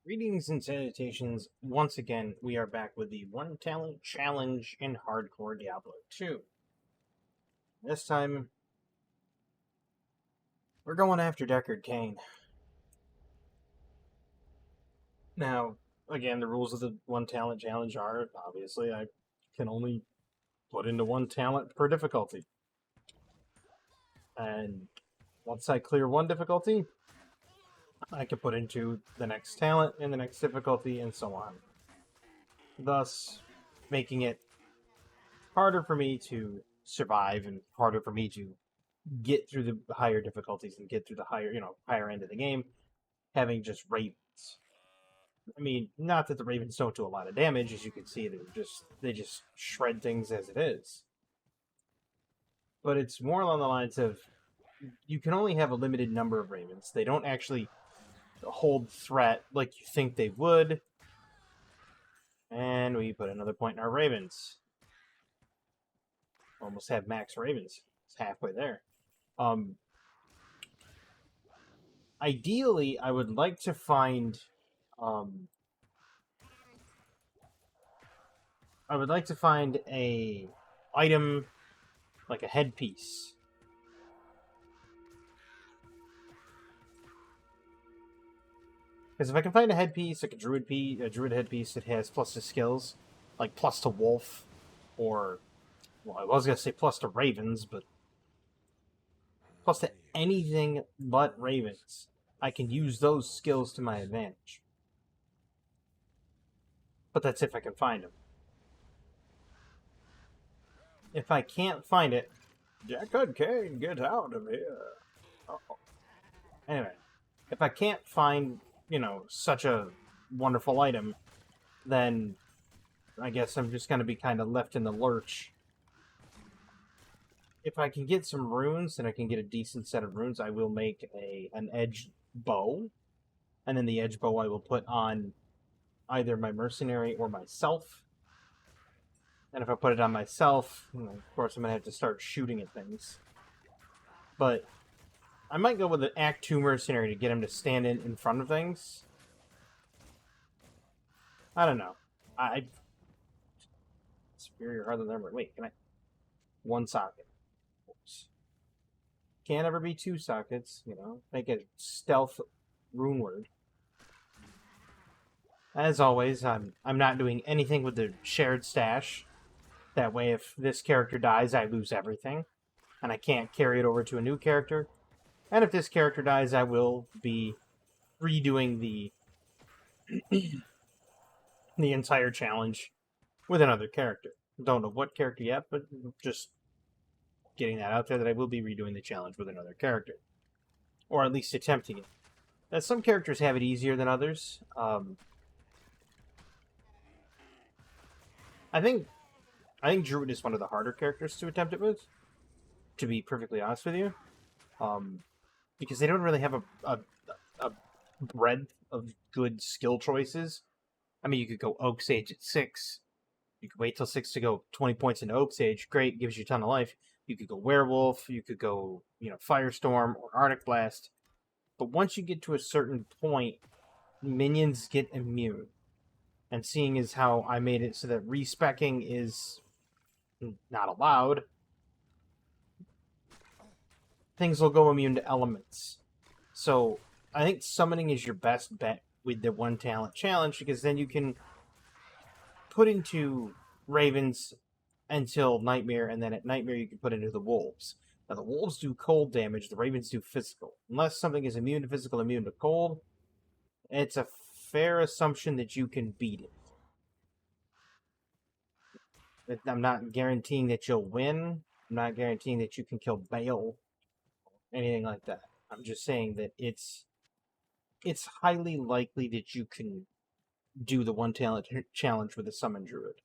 Greetings and salutations. Once again, we are back with the One Talent Challenge in Hardcore Diablo 2. This time, we're going after Decakrd Cain. Now, again, the rules of the One Talent Challenge are, obviously, I can only put into one talent per difficulty. And once I clear one difficulty, I can put into the next talent and the next difficulty and so on. Thus, making it harder for me to survive and harder for me to get through the higher difficulties and get through the higher end of the game, having just ravens. I mean, not that the ravens don't do a lot of damage, as you can see, they just shred things as it is. But it's more along the lines of you can only have a limited number of ravens. They don't actually hold threat like you think they would. And we put another point in our ravens. Almost have max ravens. It's halfway there. Ideally, I would like to find um, a item like a headpiece. Because if I can find a headpiece, like a druid headpiece that has plus to skills, like plus to wolf, or well, I was gonna say plus to ravens, but plus to anything but ravens, I can use those skills to my advantage. But that's if I can find them. If I can't find it, Decakrd Cain, get out of here. Uh-oh. Anyway, if I can't find, such a wonderful item, then I guess I'm just going to be kind of left in the lurch. If I can get some runes and I can get a decent set of runes, I will make an edged bow. And then the edge bow I will put on either my mercenary or myself. And if I put it on myself, of course I'm going to have to start shooting at things. But I might go with an Act 2 mercenary to get him to stand in front of things. I don't know. Superior harder than ever. Wait, can I? One socket. Oops. Can't ever be two sockets, Make it stealth rune word. As always, I'm not doing anything with the shared stash. That way, if this character dies, I lose everything. And I can't carry it over to a new character. And if this character dies, I will be redoing the the entire challenge with another character. Don't know what character yet, but just getting that out there that I will be redoing the challenge with another character. Or at least attempting it. Now, some characters have it easier than others. I think Druid is one of the harder characters to attempt it with, to be perfectly honest with you. Because they don't really have a breadth of good skill choices. I mean, you could go Oak Sage at 6. You could wait till 6 to go 20 points into Oak Sage. Great, gives you a ton of life. You could go Werewolf. You could go, Firestorm or Arctic Blast. But once you get to a certain point, minions get immune. And seeing as how I made it so that respecking is not allowed, things will go immune to elements. So I think summoning is your best bet with the one talent challenge, because then you can put into ravens until nightmare, and then at nightmare you can put into the wolves. Now the wolves do cold damage, the ravens do physical. Unless something is immune to physical, immune to cold, it's a fair assumption that you can beat it. I'm not guaranteeing that you'll win. I'm not guaranteeing that you can kill Bale, anything like that. I'm just saying that it's highly likely that you can do the one talent challenge with a summon druid.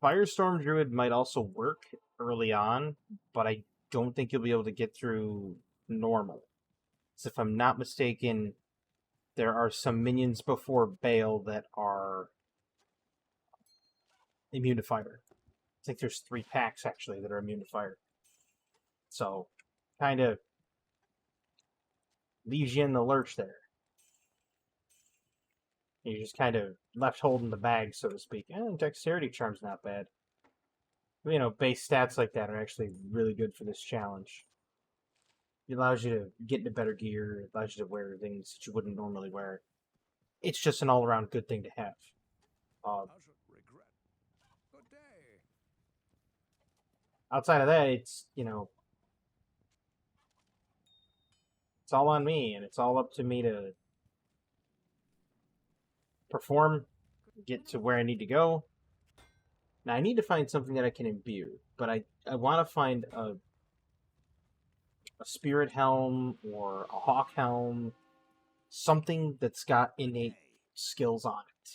Firestorm druid might also work early on, but I don't think you'll be able to get through normal. So if I'm not mistaken, there are some minions before Bale that are immune to fire. I think there's 3 packs actually that are immune to fire. So kind of leaves you in the lurch there. You're just kind of left holding the bag, so to speak. Dexterity charm's not bad. You know, base stats like that are actually really good for this challenge. It allows you to get into better gear. It allows you to wear things that you wouldn't normally wear. It's just an all-around good thing to have. Outside of that, it's, you know, it's all on me, and it's all up to me to perform, get to where I need to go. Now, I need to find something that I can imbue, but I want to find a spirit helm or a hawk helm, something that's got innate skills on it.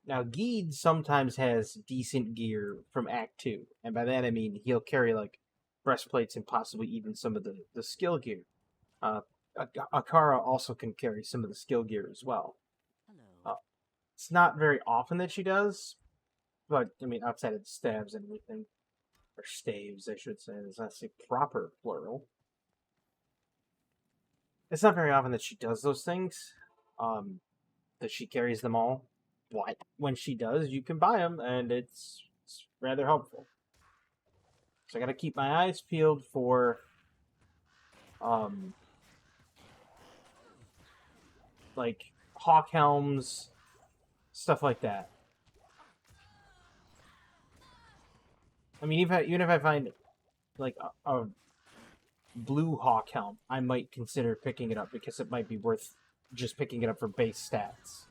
Now, Geed sometimes has decent gear from Act 2, and by that I mean he'll carry, like, breastplates and possibly even some of the skill gear. Akara also can carry some of the skill gear as well. It's not very often that she does, but, I mean, outside of the stabs and everything, or staves, I should say, that's a proper plural. It's not very often that she does those things, that she carries them all, but when she does, you can buy them, and it's rather helpful. So I gotta keep my eyes peeled for, like, hawk helms, stuff like that. I mean, even if I find, like, a blue hawk helm, I might consider picking it up because it might be worth just picking it up for base stats.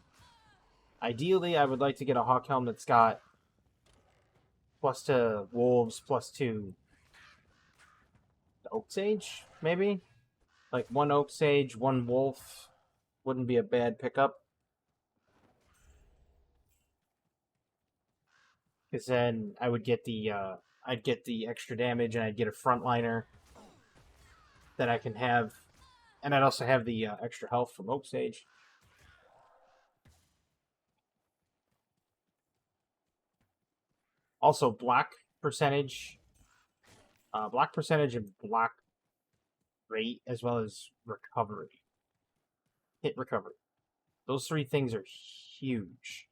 Ideally, I would like to get a hawk helm that's got plus to wolves, plus to oak sage, maybe? Like, one oak sage, one wolf wouldn't be a bad pickup. Because then I would get the, I'd get the extra damage, and I'd get a frontliner that I can have, and I'd also have the extra health from Oak Sage. Also, block percentage and block rate, as well as recovery. Hit recovery. Those three things are huge.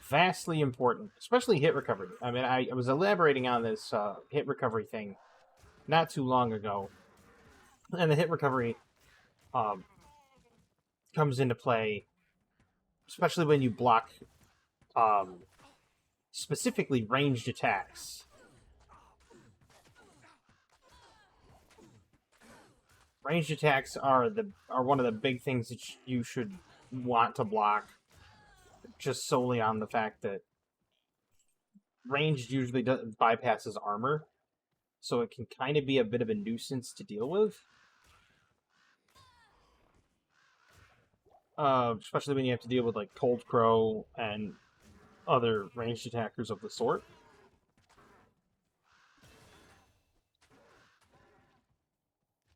Vastly important, especially hit recovery. I mean, I was elaborating on this hit recovery thing not too long ago, and the hit recovery comes into play, especially when you block specifically ranged attacks. Ranged attacks are one of the big things that you should want to block, just solely on the fact that ranged usually bypasses armor, so it can kind of be a bit of a nuisance to deal with. Especially when you have to deal with, like, Cold Crow and other ranged attackers of the sort.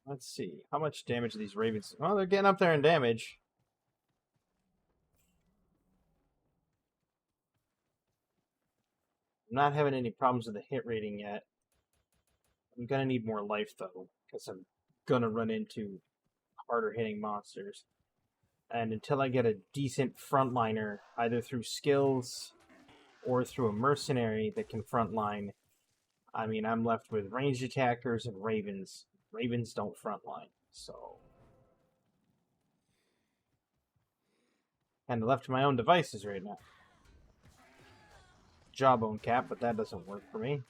Let's see. How much damage do these ravens... Oh, they're getting up there in damage. I'm not having any problems with the hit rating yet. I'm gonna need more life, though, because I'm gonna run into harder hitting monsters. And until I get a decent frontliner, either through skills or through a mercenary that can frontline, I mean, I'm left with ranged attackers and ravens. Ravens don't frontline, so... And left to my own devices right now. Jawbone cap, but that doesn't work for me.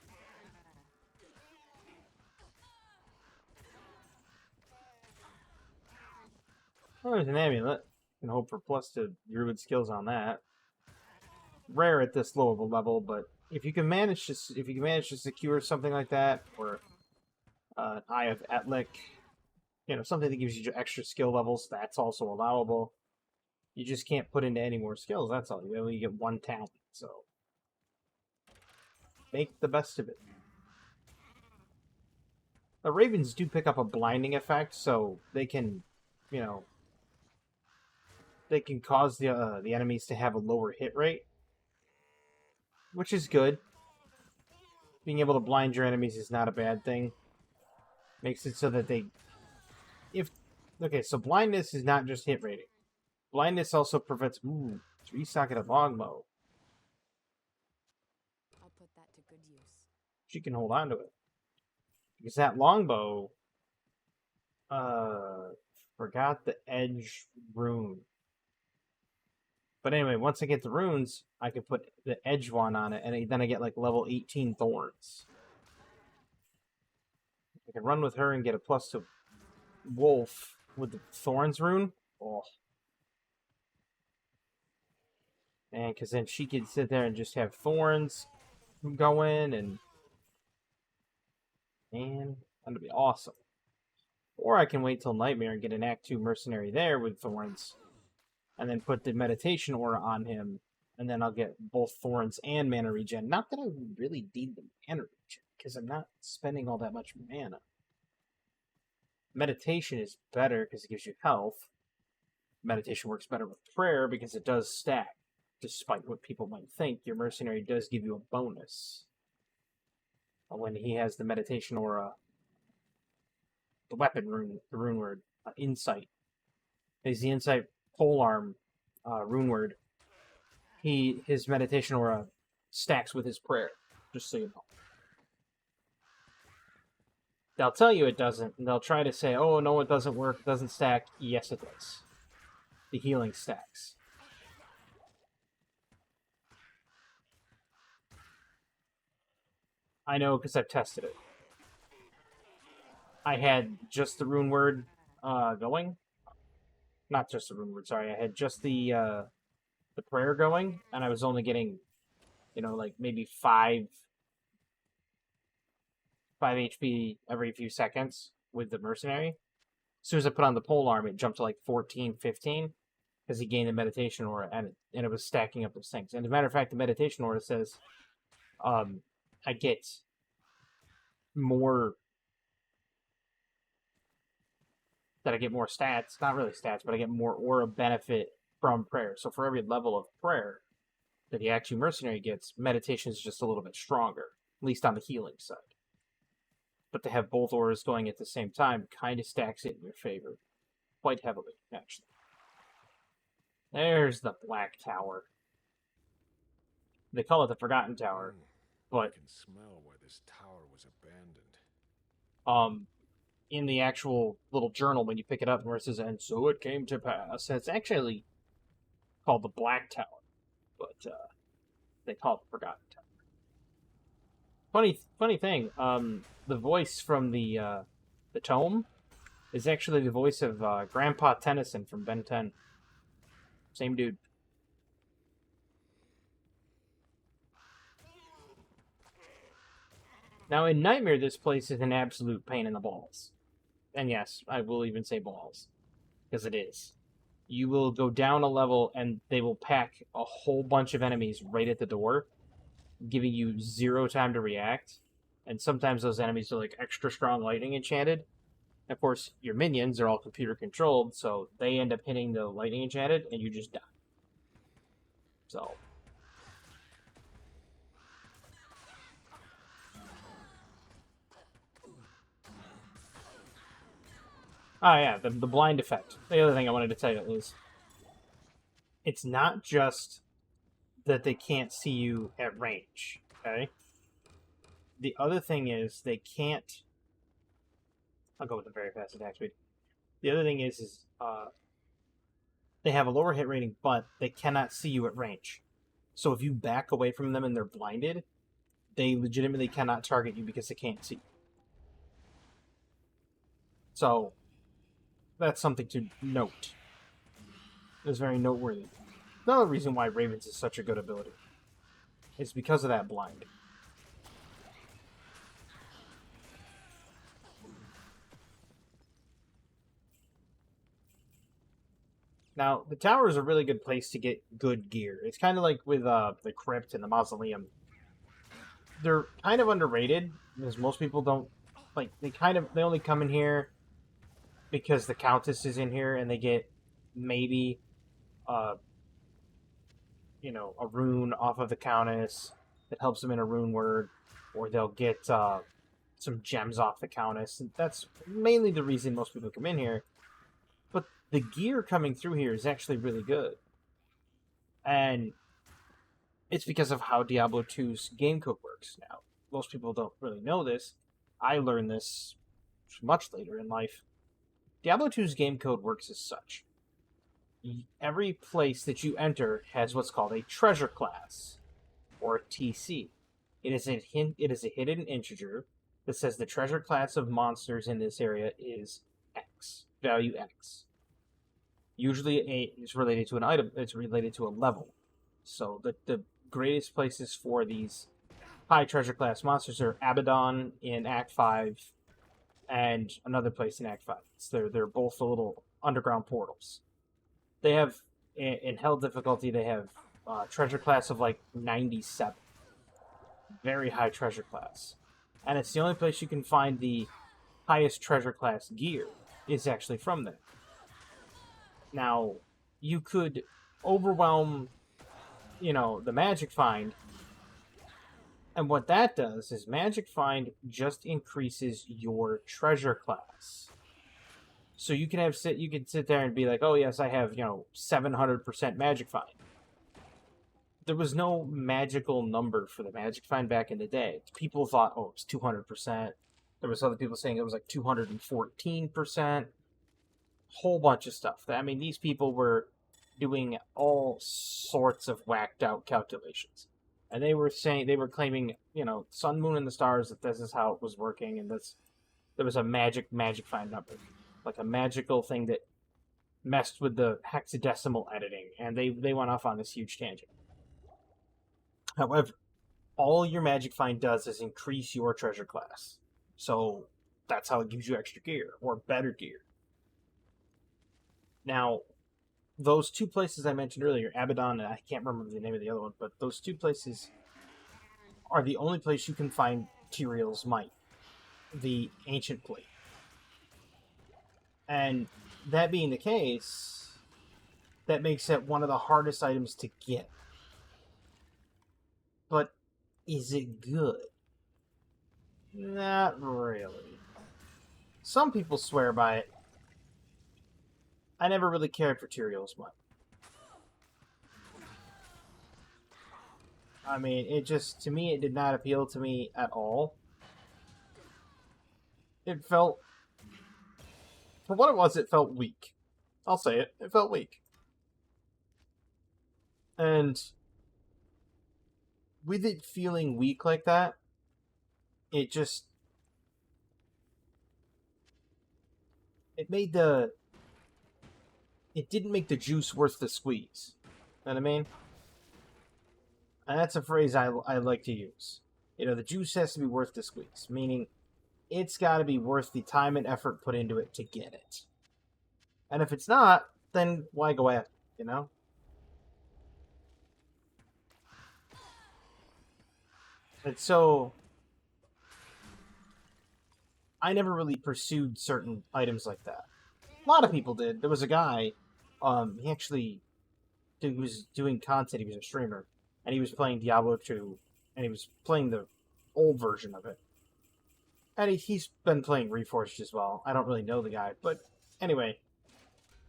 Oh, there's an amulet. Can hope for plus to druid skills on that. Rare at this low of a level, but if you can manage to secure something like that, or an Eye of Etlik, you know, something that gives you extra skill levels, that's also allowable. You just can't put into any more skills, that's all. You only get one talent, so make the best of it. The ravens do pick up a blinding effect, so they can, you know, they can cause the enemies to have a lower hit rate, which is good. Being able to blind your enemies is not a bad thing. Makes it so that they... Okay, so blindness is not just hit rating. Blindness also prevents... Ooh, 3-socketed longbow. I'll put that to good use. She can hold on to it. Because that longbow... Forgot the edge rune. But anyway, once I get the runes, I can put the edge one on it, and then I get like level 18 thorns. I can run with her and get a plus to wolf with the thorns rune. Oh. And because then she could sit there and just have thorns going, and that'd be awesome. Or I can wait till Nightmare and get an Act 2 mercenary there with thorns, and then put the meditation aura on him, and then I'll get both thorns and mana regen. Not that I really need the mana regen, because I'm not spending all that much mana. Meditation is better because it gives you health. Meditation works better with prayer because it does stack. Despite what people might think, your mercenary does give you a bonus when he has the meditation aura, the weapon rune, the rune word, insight. Is the insight polearm rune word. His meditation aura stacks with his prayer, just so you know. They'll tell you it doesn't, and they'll try to say, oh, no, it doesn't work, it doesn't stack. Yes, it does. The healing stacks. I know, because I've tested it. I had just the rune word going. Not just the rune word, sorry. I had just the prayer going, and I was only getting, like maybe 5 HP every few seconds with the mercenary. As soon as I put on the polearm, it jumped to like 14, 15, because he gained the meditation aura, and it was stacking up those things. And as a matter of fact, the meditation aura says I get more... that I get more stats, not really stats, but I get more aura benefit from prayer. So for every level of prayer that the Act 2 mercenary gets, meditation is just a little bit stronger, at least on the healing side. But to have both auras going at the same time kind of stacks it in your favor. Quite heavily, actually. There's the Black Tower. They call it the Forgotten Tower, but... I can smell where this tower was abandoned. In the actual little journal, when you pick it up, where it says, and so it came to pass, it's actually called the Black Tower, but they call it the Forgotten Tower. Funny thing, the voice from the tome is actually the voice of Grandpa Tennyson from Ben 10. Same dude. Now, in Nightmare, this place is an absolute pain in the balls. And yes, I will even say balls. Because it is. You will go down a level, and they will pack a whole bunch of enemies right at the door, giving you 0 time to react. And sometimes those enemies are like extra strong lightning enchanted. Of course, your minions are all computer controlled, so they end up hitting the lightning enchanted, and you just die. So... oh yeah, the blind effect. The other thing I wanted to tell you is, it's not just that they can't see you at range, okay? The other thing is they can't... I'll go with the very fast attack speed. The other thing is they have a lower hit rating, but they cannot see you at range. So if you back away from them and they're blinded, they legitimately cannot target you because they can't see you. So... that's something to note. It's very noteworthy. Another reason why Ravens is such a good ability is because of that blind. Now, the tower is a really good place to get good gear. It's kind of like with the Crypt and the Mausoleum. They're kind of underrated, because most people don't... like, they only come in here because the Countess is in here, and they get maybe, a rune off of the Countess that helps them in a rune word, or they'll get some gems off the Countess. And that's mainly the reason most people come in here. But the gear coming through here is actually really good. And it's because of how Diablo 2's game code works now. Most people don't really know this. I learned this much later in life. Diablo 2's game code works as such. Every place that you enter has what's called a treasure class, or a TC. It is a hidden integer that says the treasure class of monsters in this area is X, value X. Usually it's related to an item, it's related to a level. So the greatest places for these high treasure class monsters are Abaddon in Act 5 and another place in Act 5. They're both the little underground portals. They have, in Hell difficulty, they have treasure class of like 97. Very high treasure class. And it's the only place you can find the highest treasure class gear is actually from there. Now, you could overwhelm, the Magic Find. And what that does is Magic Find just increases your treasure class. So you can sit there and be like, oh yes, I have, 700% Magic Find. There was no magical number for the Magic Find back in the day. People thought, oh, it's 200%. There was other people saying it was like 214%. Whole bunch of stuff. I mean, these people were doing all sorts of whacked out calculations. And they were claiming, sun, moon, and the stars, that this is how it was working, and there was a magic find number. Like a magical thing that messed with the hexadecimal editing, and they went off on this huge tangent. However, all your Magic Find does is increase your treasure class. So that's how it gives you extra gear, or better gear. Now, those two places I mentioned earlier, Abaddon, and I can't remember the name of the other one, but those two places are the only place you can find Tyrael's Might, the Ancient Plate. And that being the case, that makes it one of the hardest items to get. But is it good? Not really. Some people swear by it. I never really cared for Tyrael's Might. I mean, to me, it did not appeal to me at all. It felt, for what it was, it felt weak. I'll say it. It felt weak. And with it feeling weak like that, it didn't make the juice worth the squeeze. Know what I mean? And that's a phrase I like to use. The juice has to be worth the squeeze, meaning it's got to be worth the time and effort put into it to get it. And if it's not, then why go after it, And so, I never really pursued certain items like that. A lot of people did. There was a guy, he was doing content, he was a streamer, and he was playing Diablo 2, and he was playing the old version of it. And he's been playing Reforged as well. I don't really know the guy, but anyway,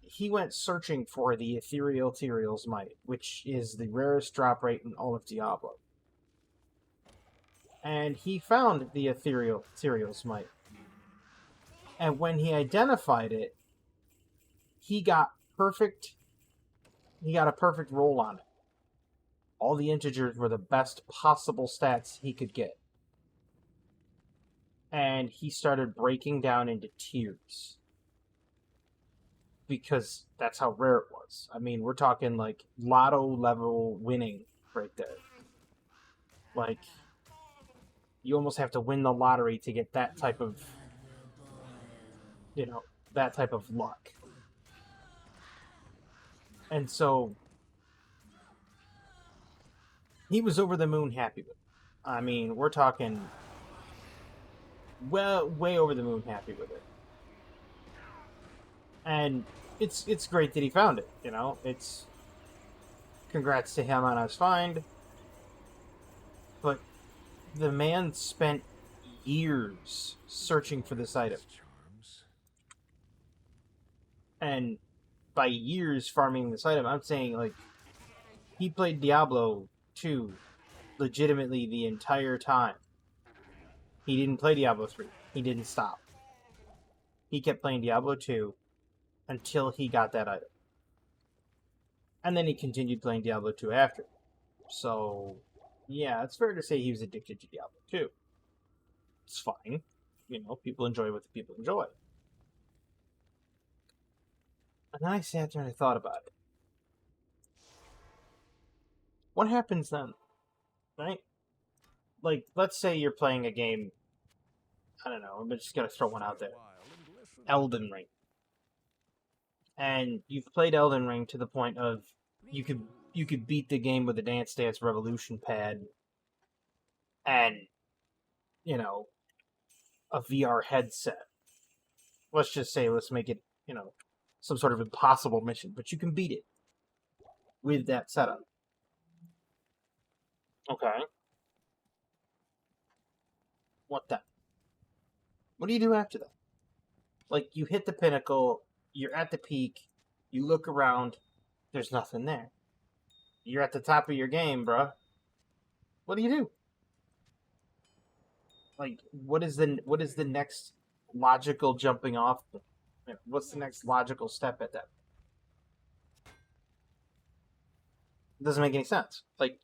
he went searching for the Ethereal Tyrael's Might, which is the rarest drop rate in all of Diablo. And he found the Ethereal Tyrael's Might. And when he identified it, he got a perfect roll on it. All the integers were the best possible stats he could get. And he started breaking down into tiers. Because that's how rare it was. I mean, we're talking like lotto level winning right there. Like, you almost have to win the lottery to get that type of, luck. And so, he was over the moon happy with it. I mean, we're talking way over the moon happy with it. And it's great that he found it, It's congrats to him on his find. But the man spent years searching for this item. And by years farming this item, I'm saying, like, he played Diablo 2 legitimately the entire time. He didn't play Diablo 3. He didn't stop. He kept playing Diablo 2 until he got that item. And then he continued playing Diablo 2 after. So, yeah, it's fair to say he was addicted to Diablo 2. It's fine. You know, people enjoy what the people enjoy. And then I sat there and I thought about it. What happens then? Right? Like, let's say you're playing a game, I don't know, I'm just gonna throw one out there. Elden Ring. And you've played Elden Ring to the point of you could beat the game with a Dance Dance Revolution pad and, you know, a VR headset. Let's just say, let's make it, you know, some sort of impossible mission, but you can beat it with that setup. Okay. What then? What do you do after that? Like, you hit the pinnacle, you're at the peak, you look around, there's nothing there. You're at the top of your game, bruh. What do you do? Like, what is the next logical jumping off? What's the next logical step at that? It doesn't make any sense. Like,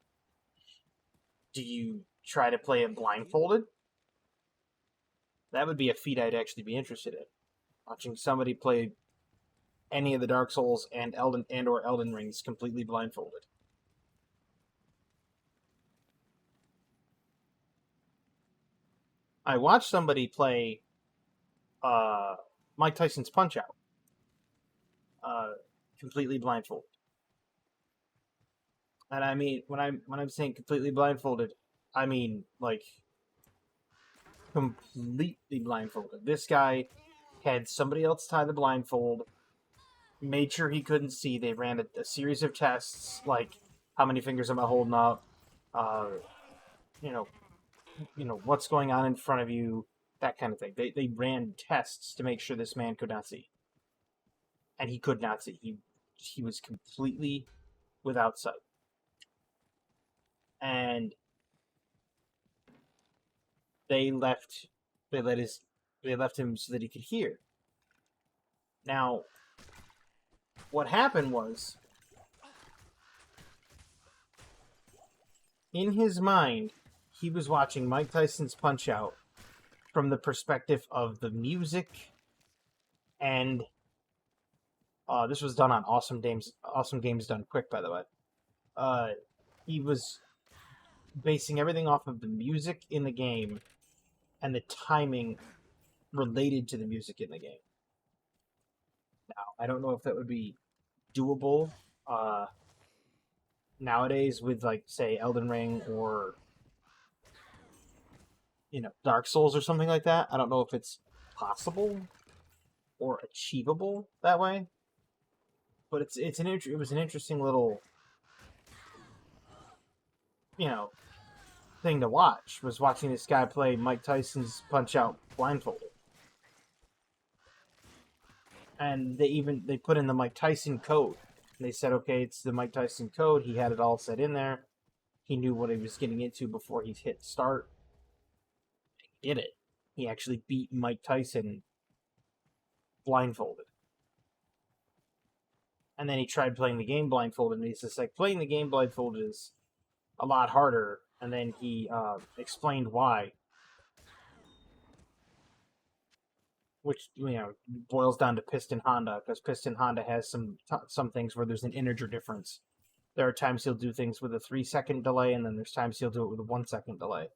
do you try to play it blindfolded? That would be a feat I'd actually be interested in. Watching somebody play any of the Dark Souls and Elden Rings completely blindfolded. I watched somebody play Mike Tyson's Punch Out completely blindfolded. And I mean, when I'm saying completely blindfolded, I mean like completely blindfolded. This guy had somebody else tie the blindfold, made sure he couldn't see. They ran a series of tests, like how many fingers am I holding up, you know what's going on in front of you, that kind of thing. They ran tests to make sure this man could not see, and he could not see. He was completely without sight, and they left him so that he could hear. Now, what happened was, in his mind, he was watching Mike Tyson's Punch Out from the perspective of the music, and this was done on Awesome Games Done Quick, by the way. He was basing everything off of the music in the game and the timing related to the music in the game. Now, I don't know if that would be doable nowadays with, like, say, Elden Ring or, you know, Dark Souls or something like that. I don't know if it's possible or achievable that way, but it was an interesting little, you know, thing to watch. Was watching this guy play Mike Tyson's Punch Out blindfolded, and they put in the Mike Tyson code. And they said, okay, it's the Mike Tyson code. He had it all set in there. He knew what he was getting into before he hit start. He did it. He actually beat Mike Tyson blindfolded. And then he tried playing the game blindfolded, and he's just like, playing the game blindfolded is a lot harder. And then he explained why. Which, you know, boils down to Piston Honda, because Piston Honda has some things where there's an integer difference. There are times he'll do things with a 3-second delay, and then there's times he'll do it with a 1-second delay.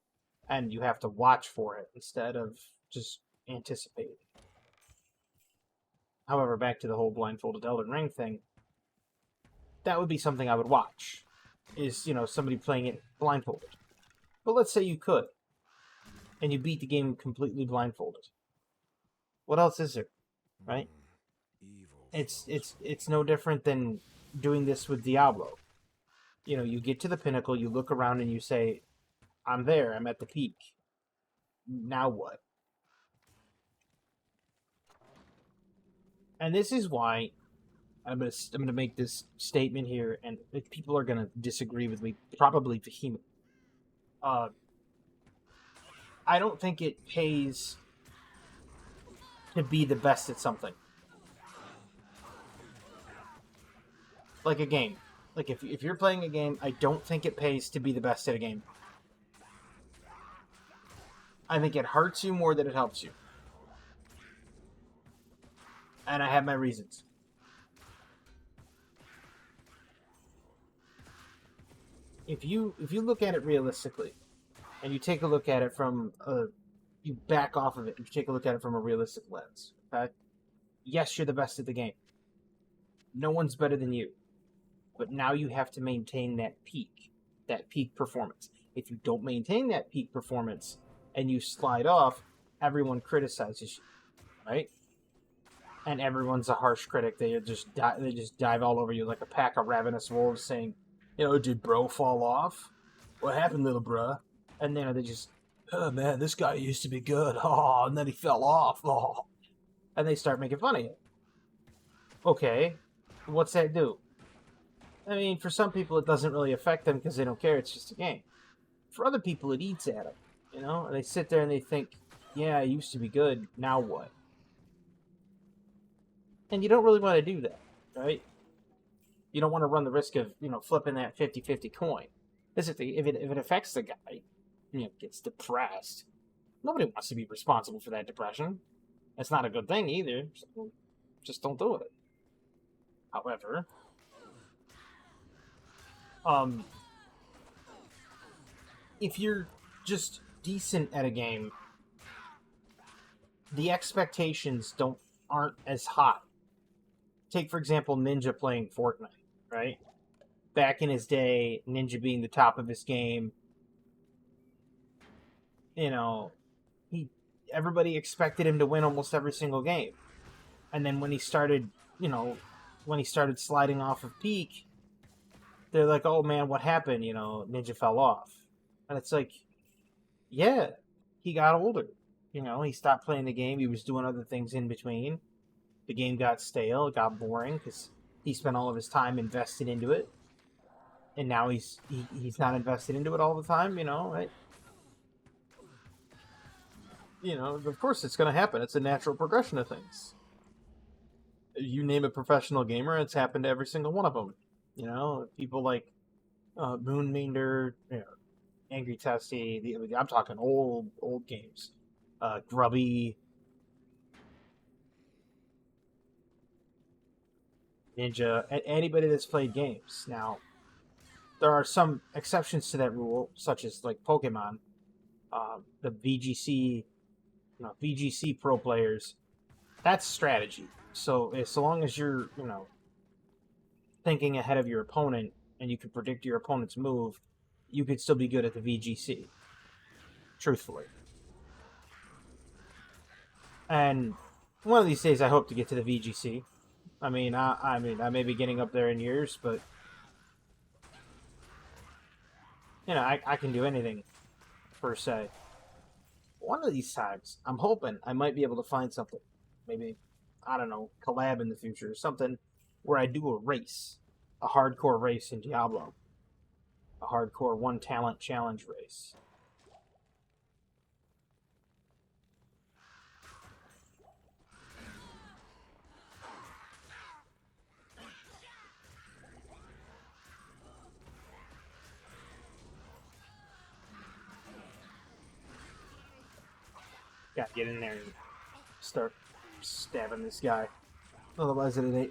And you have to watch for it instead of just anticipate. However, back to the whole blindfolded Elden Ring thing, that would be something I would watch. Is, you know, somebody playing it blindfolded. But let's say you could, and you beat the game completely blindfolded. What else is there, right? It's no different than doing this with Diablo. You know, you get to the pinnacle, you look around, and you say, I'm there, I'm at the peak. Now what? And this is why I'm gonna make this statement here, and people are gonna disagree with me, probably vehemently. I don't think it pays to be the best at something. Like a game. Like, if you're playing a game, I don't think it pays to be the best at a game. I think it hurts you more than it helps you. And I have my reasons. If you look at it realistically, and you take a look at it from you back off of it, and you take a look at it from a realistic lens, okay? Yes, you're the best at the game. No one's better than you. But now you have to maintain that peak performance. If you don't maintain that peak performance and you slide off, everyone criticizes you, right? And everyone's a harsh critic. They just dive all over you like a pack of ravenous wolves, saying, did bro fall off? What happened, little bruh? And then they just, oh man, this guy used to be good. Oh, and then he fell off. Oh, and they start making fun of you. Okay, what's that do? I mean, for some people, it doesn't really affect them because they don't care. It's just a game. For other people, it eats at them, And they sit there and they think, yeah, I used to be good. Now what? And you don't really want to do that, right? You don't want to run the risk of, flipping that 50-50 coin. Because if it affects the guy, gets depressed, nobody wants to be responsible for that depression. That's not a good thing either. So just don't do it. However, if you're just decent at a game, the expectations aren't as high. Take, for example, Ninja playing Fortnite, right? Back in his day, Ninja being the top of his game, everybody expected him to win almost every single game. And then when he started sliding off of peak, they're like, oh man, what happened? Ninja fell off. And it's like, yeah, he got older. He stopped playing the game. He was doing other things in between. The game got stale. It got boring because he spent all of his time invested into it. And now he's not invested into it all the time, right? Of course it's going to happen. It's a natural progression of things. You name a professional gamer, it's happened to every single one of them. People like Moonminder, Angry Testy. I'm talking old games. Grubby, Ninja, anybody that's played games. Now, there are some exceptions to that rule, such as like Pokemon, the VGC pro players. That's strategy. So long as you're, thinking ahead of your opponent and you can predict your opponent's move, you could still be good at the VGC. Truthfully. And one of these days I hope to get to the VGC. I may be getting up there in years, but I can do anything, per se. One of these times, I'm hoping I might be able to find something. Maybe, I don't know, collab in the future. Something where I do a race. A hardcore race in Diablo. A hardcore one talent challenge race. Gotta get in there and start stabbing this guy. Otherwise, we're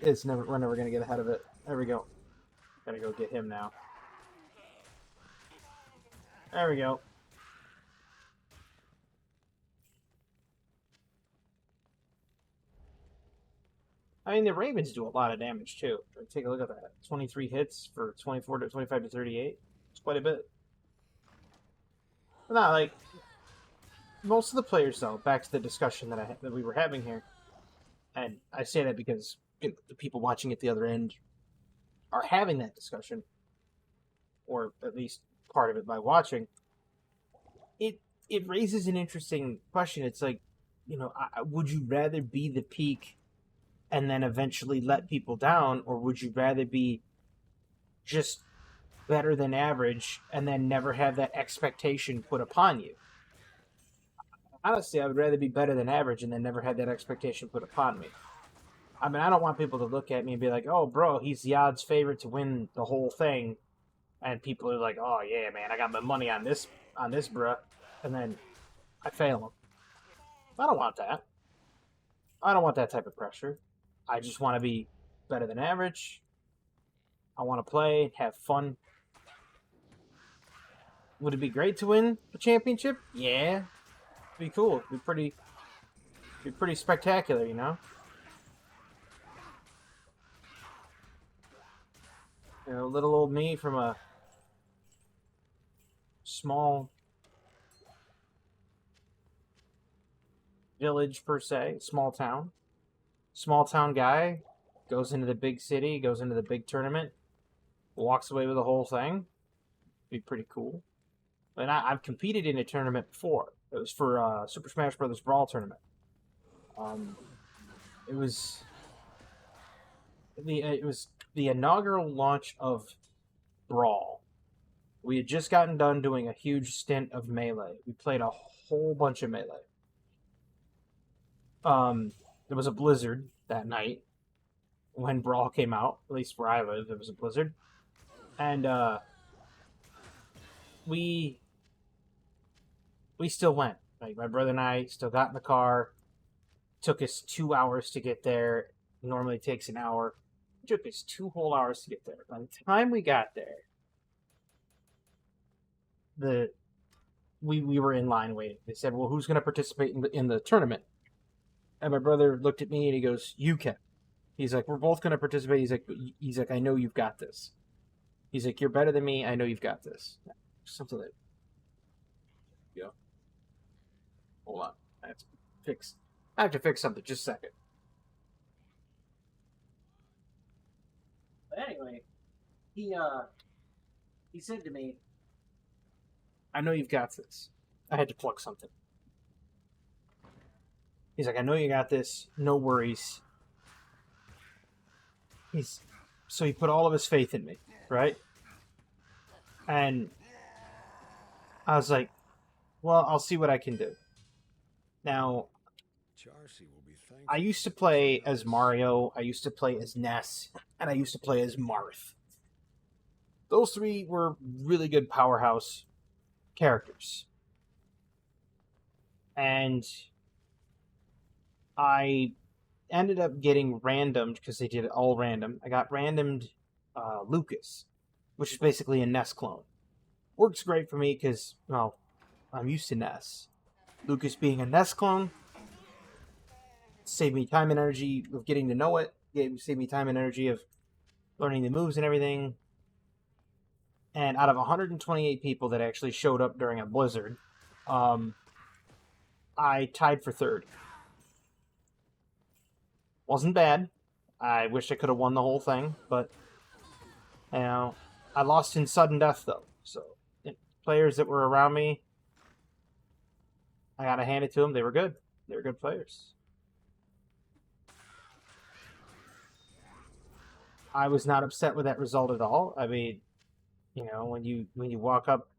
never gonna get ahead of it. There we go. Gotta go get him now. There we go. I mean, the Ravens do a lot of damage, too. Take a look at that. 23 hits for 25 to 38. It's quite a bit. But not like... Most of the players, though, back to the discussion that we were having here, and I say that because the people watching at the other end are having that discussion, or at least part of it by watching, it raises an interesting question. It's like, would you rather be the peak and then eventually let people down, or would you rather be just better than average and then never have that expectation put upon you? Honestly, I would rather be better than average and then never have that expectation put upon me. I mean, I don't want people to look at me and be like, "Oh, bro, he's the odds favorite to win the whole thing," and people are like, "Oh yeah, man, I got my money on this, bruh," and then I fail them. I don't want that. I don't want that type of pressure. I just want to be better than average. I want to play, have fun. Would it be great to win a championship? Yeah, it'd be cool. It'd be pretty spectacular, you know. You know, little old me from a small village per se, small town guy goes into the big city, goes into the big tournament, walks away with the whole thing. Be pretty cool. And I've competed in a tournament before. It was for Super Smash Bros. Brawl tournament. It was the inaugural launch of Brawl. We had just gotten done doing a huge stint of Melee. We played a whole bunch of Melee. There was a blizzard that night when Brawl came out. At least where I live, there was a blizzard, and we still went. Like, my brother and I still got in the car. Took us 2 hours to get there. Normally takes an hour. It took us 2 whole hours to get there. By the time we got there, we were in line waiting. They said, "Well, who's going to participate in the tournament?" And my brother looked at me and he goes, "You can." He's like, "We're both going to participate." He's like, "I know you've got this." He's like, "You're better than me. I know you've got this." Something like, yeah. Hold on. I have to fix something. Just a second. But anyway, he said to me, "I know you've got this." I had to plug something. He's like, "I know you got this. No worries." So he put all of his faith in me, right? And I was like, "Well, I'll see what I can do." Now, I used to play as Mario, I used to play as Ness, and I used to play as Marth. Those three were really good powerhouse characters. And I ended up getting randomed because they did it all random. I got randomed Lucas, which is basically a Ness clone. Works great for me because, well, I'm used to Ness. Lucas being a Ness clone saved me time and energy of getting to know it. Saved me time and energy of learning the moves and everything. And out of 128 people that actually showed up during a blizzard, I tied for third. Wasn't bad. I wish I could have won the whole thing, but you know, I lost in sudden death though. So players that were around me, I gotta hand it to them. They were good. They were good players. I was not upset with that result at all. I mean, you know, when you walk up,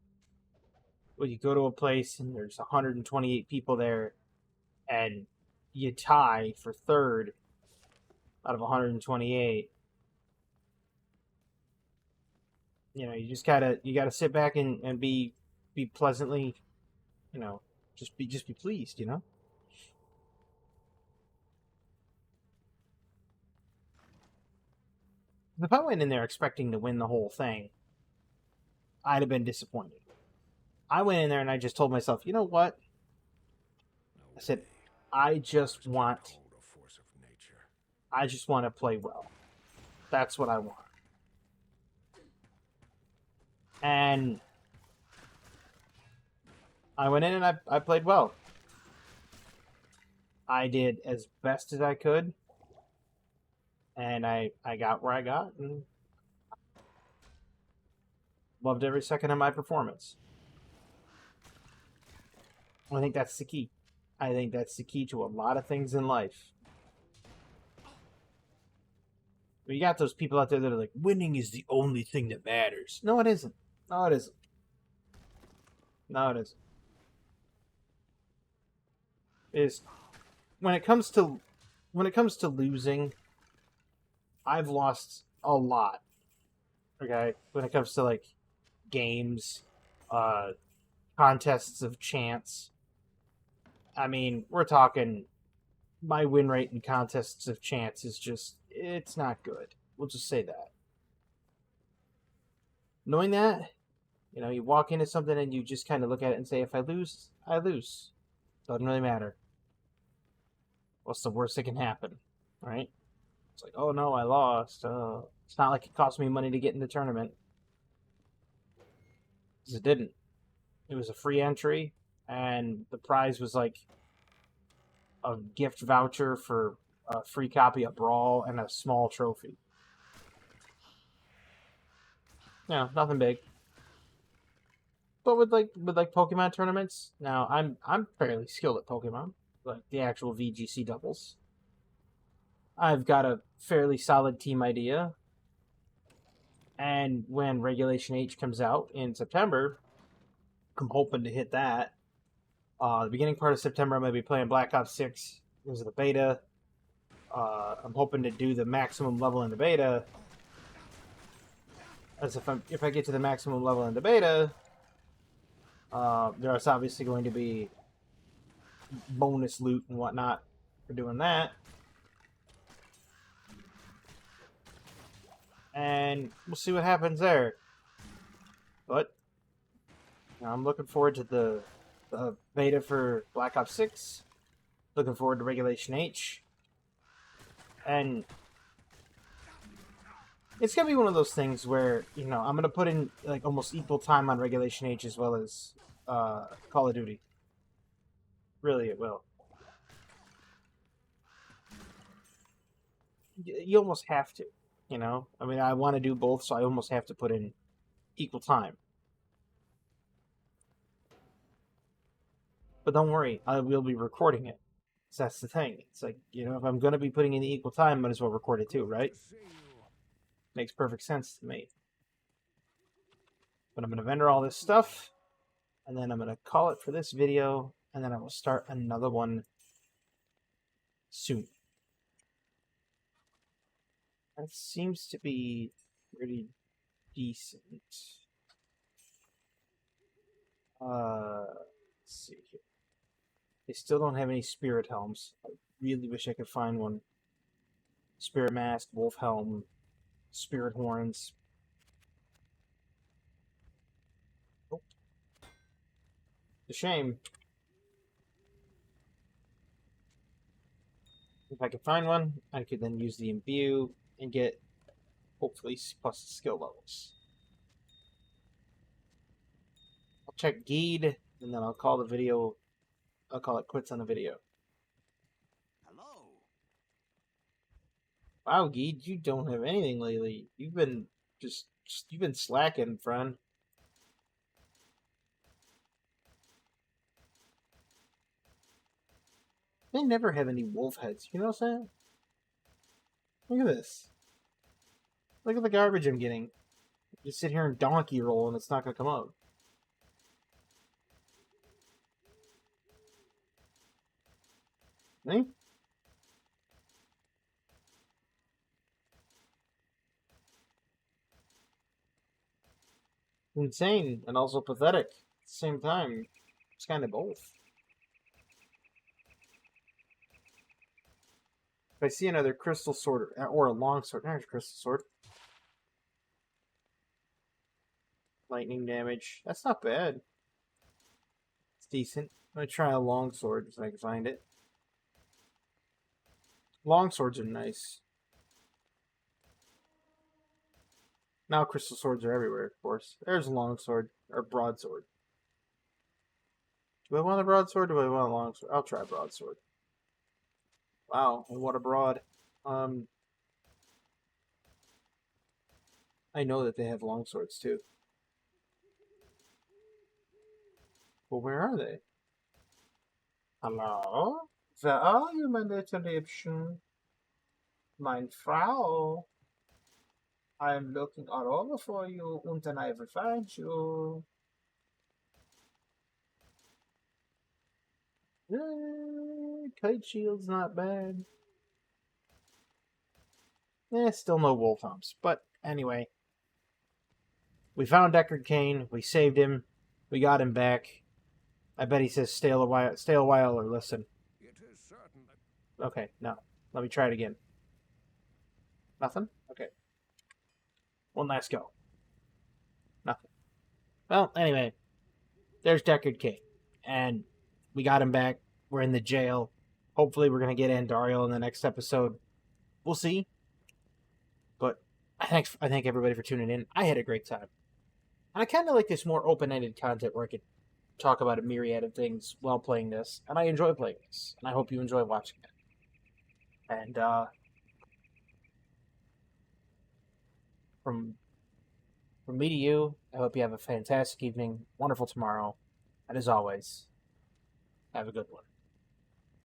when you go to a place and there's 128 people there, and you tie for third out of 128, you know, you gotta sit back and be pleasantly, you know, just be pleased, you know. If I went in there expecting to win the whole thing, I'd have been disappointed. I went in there and I just told myself, you know what? I said, I just want to play well. That's what I want. And I went in and I played well. I did as best as I could. And I got where I got and loved every second of my performance. I think that's the key. I think that's the key to a lot of things in life. You got those people out there that are like, winning is the only thing that matters. No, it isn't. No, it isn't. No, it isn't. Is when it comes to losing, I've lost a lot. Okay, when it comes to like games, contests of chance. I mean, we're talking my win rate in contests of chance is just, it's not good. We'll just say that. Knowing that, you walk into something and you just kind of look at it and say, if I lose, I lose. Doesn't really matter. What's the worst that can happen, right? It's like, oh no, I lost. It's not like it cost me money to get in the tournament. Because it didn't. It was a free entry, and the prize was like a gift voucher for a free copy of Brawl and a small trophy. Yeah, nothing big. But with Pokemon tournaments, now I'm fairly skilled at Pokemon, like the actual VGC doubles. I've got a fairly solid team idea, and when Regulation H comes out in September, I'm hoping to hit that. The beginning part of September, I'm going to be playing Black Ops 6 because of the beta. I'm hoping to do the maximum level in the beta. As if I get to the maximum level in the beta, there's obviously going to be bonus loot and whatnot for doing that. And we'll see what happens there. But I'm looking forward to the beta for Black Ops 6. Looking forward to Regulation H. And it's going to be one of those things where, I'm going to put in like almost equal time on Regulation H as well as Call of Duty. Really, it will. You almost have to, I mean, I want to do both, so I almost have to put in equal time. But don't worry, I will be recording it. So that's the thing. It's like, if I'm going to be putting in the equal time, might as well record it too, right? Makes perfect sense to me. But I'm going to vendor all this stuff, and then I'm going to call it for this video, and then I will start another one soon. That seems to be pretty decent. Let's see here. They still don't have any spirit helms. I really wish I could find one. Spirit mask, wolf helm, spirit horns. Oh. It's a shame. If I could find one, I could then use the imbue and get, hopefully, plus skill levels. I'll check Decakrd, and then I'll call the video. I'll call it quits on the video. Hello. Wow, Decakrd, you don't have anything lately. You've been you've been slacking, friend. They never have any wolf heads. You know what I'm saying? Look at this. Look at the garbage I'm getting. Just sit here and donkey roll, and it's not gonna come up. See? Insane and also pathetic at the same time. It's kind of both. If I see another crystal sword or a long sword, there's a crystal sword. Lightning damage. That's not bad. It's decent. I'm gonna try a long sword if I can find it. Long swords are nice. Now crystal swords are everywhere, of course. There's a long sword, or broadsword. Do I want a broadsword or do I want a long sword? I'll try broadsword. Wow, and what a broad. I know that they have long swords too. Well, where are they? Hello? Where are you, my little Liebchen? Mein Frau? I'm looking all over for you, and then I will find you. Kite shield's not bad. Still no wolf humps. But anyway, we found Decakrd Cain. We saved him. We got him back. I bet he says stay a while, or listen. It is certain that Okay, no. Let me try it again. Nothing? Okay. One last go. Nothing. Well, anyway, there's Decakrd Cain. And we got him back. We're in the jail. Hopefully we're going to get Andariel in the next episode. We'll see. But I thank everybody for tuning in. I had a great time. And I kind of like this more open-ended content where I could talk about a myriad of things while playing this. And I enjoy playing this. And I hope you enjoy watching it. And, from me to you, I hope you have a fantastic evening, wonderful tomorrow, and as always, have a good one.